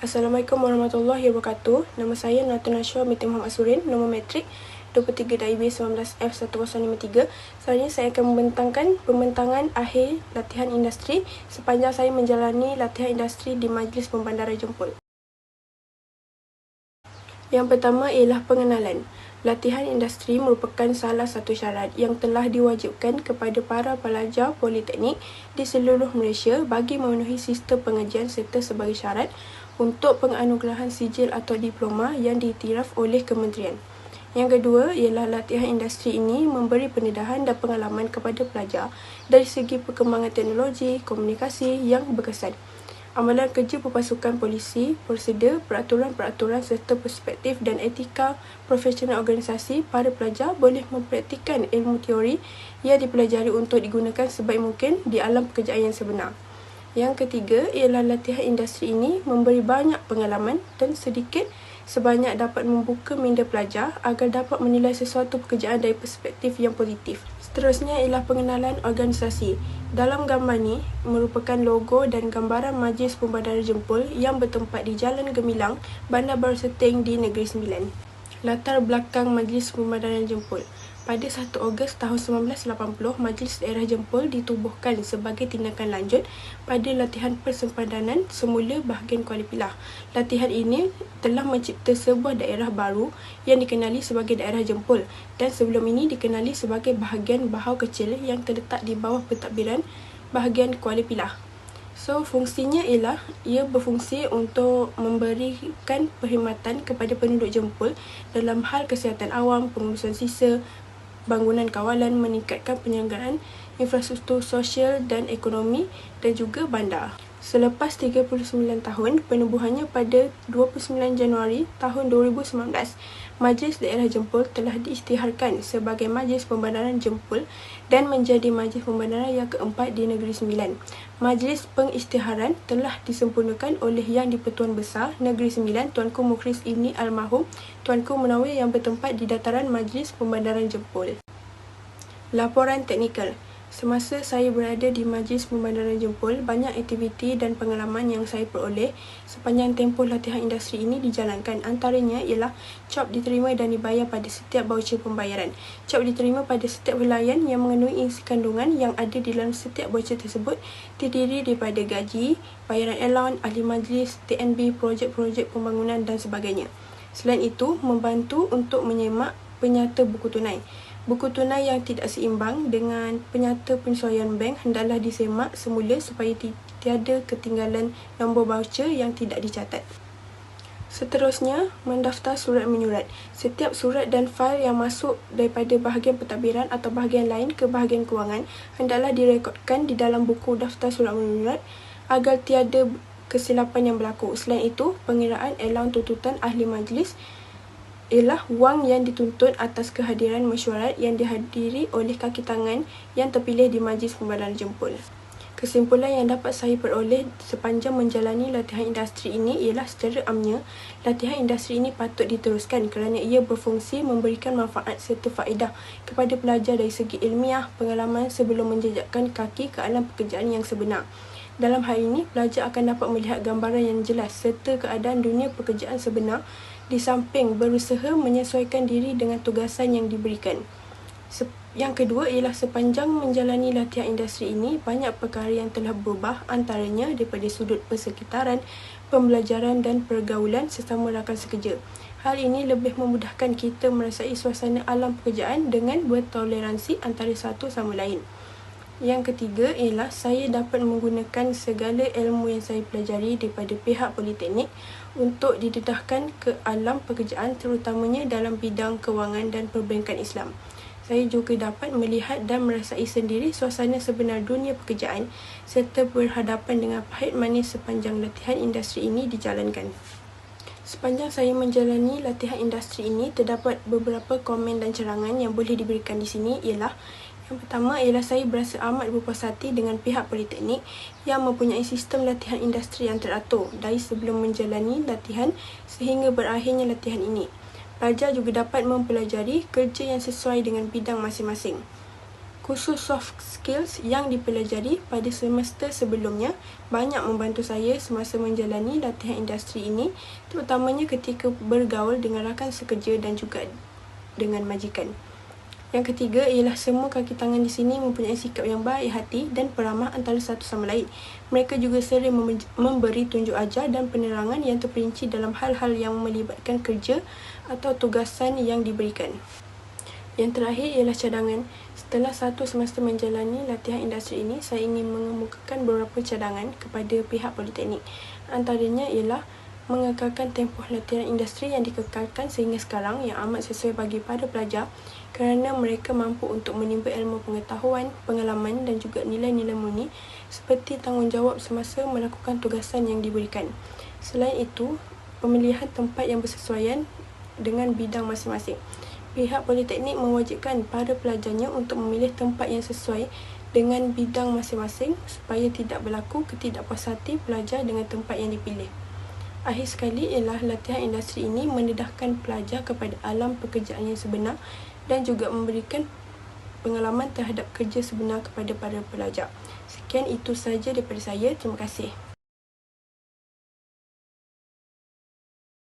Assalamualaikum warahmatullahi wabarakatuh. Nama saya Natuna Syah binti Muhammad Surin, nombor matrik 23 DIB 19F1053. Selanjutnya saya akan membentangkan pembentangan akhir latihan industri sepanjang saya menjalani latihan industri di Majlis Pembandaran Jempol. Yang pertama ialah pengenalan. Latihan industri merupakan salah satu syarat yang telah diwajibkan kepada para pelajar politeknik di seluruh Malaysia bagi memenuhi sistem pengajian serta sebagai syarat untuk penganugerahan sijil atau diploma yang diiktiraf oleh kementerian. Yang kedua ialah latihan industri ini memberi pendedahan dan pengalaman kepada pelajar dari segi perkembangan teknologi, komunikasi yang berkesan, amalan kerja berpasukan polisi, prosedur, peraturan-peraturan serta perspektif dan etika profesional organisasi. Para pelajar boleh mempraktikkan ilmu teori yang dipelajari untuk digunakan sebaik mungkin di alam pekerjaan yang sebenar. Yang ketiga ialah latihan industri ini memberi banyak pengalaman dan sedikit sebanyak dapat membuka minda pelajar agar dapat menilai sesuatu pekerjaan dari perspektif yang positif. Seterusnya ialah pengenalan organisasi. Dalam gambar ni merupakan logo dan gambaran Majlis Pembandaran Jempol yang bertempat di Jalan Gemilang, Bandar Baru Seting di Negeri Sembilan. Latar belakang Majlis Pembandaran Jempol. Pada 1 Ogos tahun 1980, Majlis Daerah Jempol ditubuhkan sebagai tindakan lanjut pada latihan persempadanan semula bahagian Kuala Pilah. Latihan ini telah mencipta sebuah daerah baru yang dikenali sebagai Daerah Jempol dan sebelum ini dikenali sebagai bahagian Bahau Kecil yang terletak di bawah pentadbiran bahagian Kuala Pilah. So, fungsinya ialah ia berfungsi untuk memberikan perkhidmatan kepada penduduk Jempol dalam hal kesihatan awam, pengurusan sisa, bangunan kawalan, meningkatkan penyelenggaraan infrastruktur sosial dan ekonomi dan juga bandar. Selepas 39 tahun penubuhannya pada 29 Januari tahun 2019, Majlis Daerah Jempol telah diisytiharkan sebagai Majlis Pembandaran Jempol dan menjadi Majlis Pembandaran yang keempat di Negeri Sembilan. Majlis pengisytiharan telah disempurnakan oleh Yang di-Pertuan Besar Negeri Sembilan Tuanku Mukhlis Ibni Almarhum Tuanku Munawir yang bertempat di dataran Majlis Pembandaran Jempol. Laporan teknikal. Semasa saya berada di Majlis Pembandaran Jempol, banyak aktiviti dan pengalaman yang saya peroleh sepanjang tempoh latihan industri ini dijalankan. Antaranya ialah cop diterima dan dibayar pada setiap baucer pembayaran. Cop diterima pada setiap helaian yang mengandungi isi kandungan yang ada di dalam setiap baucer tersebut terdiri daripada gaji, bayaran allowance, ahli majlis, TNB, projek-projek pembangunan dan sebagainya. Selain itu, membantu untuk menyemak penyata buku tunai. Buku tunai yang tidak seimbang dengan penyata penyesuaian bank hendaklah disemak semula supaya tiada ketinggalan nombor voucher yang tidak dicatat. Seterusnya, mendaftar surat menyurat. Setiap surat dan fail yang masuk daripada bahagian pentadbiran atau bahagian lain ke bahagian kewangan hendaklah direkodkan di dalam buku daftar surat menyurat agar tiada kesilapan yang berlaku. Selain itu, pengiraan allowance tuntutan ahli majlis ialah wang yang dituntut atas kehadiran mesyuarat yang dihadiri oleh kaki tangan yang terpilih di Majlis Pembandaran Jempol. Kesimpulan yang dapat saya peroleh sepanjang menjalani latihan industri ini ialah secara amnya, latihan industri ini patut diteruskan kerana ia berfungsi memberikan manfaat serta faedah kepada pelajar dari segi ilmiah, pengalaman sebelum menjejakkan kaki ke alam pekerjaan yang sebenar. Dalam hal ini, pelajar akan dapat melihat gambaran yang jelas serta keadaan dunia pekerjaan sebenar di samping berusaha menyesuaikan diri dengan tugasan yang diberikan. Yang kedua ialah sepanjang menjalani latihan industri ini, banyak perkara yang telah berubah antaranya daripada sudut persekitaran, pembelajaran dan pergaulan sesama rakan sekerja. Hal ini lebih memudahkan kita merasai suasana alam pekerjaan dengan bertoleransi antara satu sama lain. Yang ketiga ialah saya dapat menggunakan segala ilmu yang saya pelajari daripada pihak politeknik untuk didedahkan ke alam pekerjaan terutamanya dalam bidang kewangan dan perbankan Islam. Saya juga dapat melihat dan merasai sendiri suasana sebenar dunia pekerjaan serta berhadapan dengan pahit manis sepanjang latihan industri ini dijalankan. Sepanjang saya menjalani latihan industri ini, terdapat beberapa komen dan carangan yang boleh diberikan di sini ialah yang pertama ialah saya berasa amat berpuas hati dengan pihak politeknik yang mempunyai sistem latihan industri yang teratur dari sebelum menjalani latihan sehingga berakhirnya latihan ini. Pelajar juga dapat mempelajari kerja yang sesuai dengan bidang masing-masing. Kursus soft skills yang dipelajari pada semester sebelumnya banyak membantu saya semasa menjalani latihan industri ini, terutamanya ketika bergaul dengan rakan sekerja dan juga dengan majikan. Yang ketiga ialah semua kaki tangan di sini mempunyai sikap yang baik hati dan peramah antara satu sama lain. Mereka juga sering memberi tunjuk ajar dan penerangan yang terperinci dalam hal-hal yang melibatkan kerja atau tugasan yang diberikan. Yang terakhir ialah cadangan. Setelah satu semester menjalani latihan industri ini, saya ingin mengemukakan beberapa cadangan kepada pihak politeknik. Antaranya ialah mengekalkan tempoh latihan industri yang dikekalkan sehingga sekarang yang amat sesuai bagi para pelajar kerana mereka mampu untuk menimba ilmu pengetahuan, pengalaman dan juga nilai-nilai murni seperti tanggungjawab semasa melakukan tugasan yang diberikan. Selain itu, pemilihan tempat yang bersesuaian dengan bidang masing-masing. Pihak politeknik mewajibkan para pelajarnya untuk memilih tempat yang sesuai dengan bidang masing-masing supaya tidak berlaku ketidakpuas hati pelajar dengan tempat yang dipilih. Akhir sekali ialah latihan industri ini mendedahkan pelajar kepada alam pekerjaan yang sebenar dan juga memberikan pengalaman terhadap kerja sebenar kepada para pelajar. Sekian itu sahaja daripada saya. Terima kasih.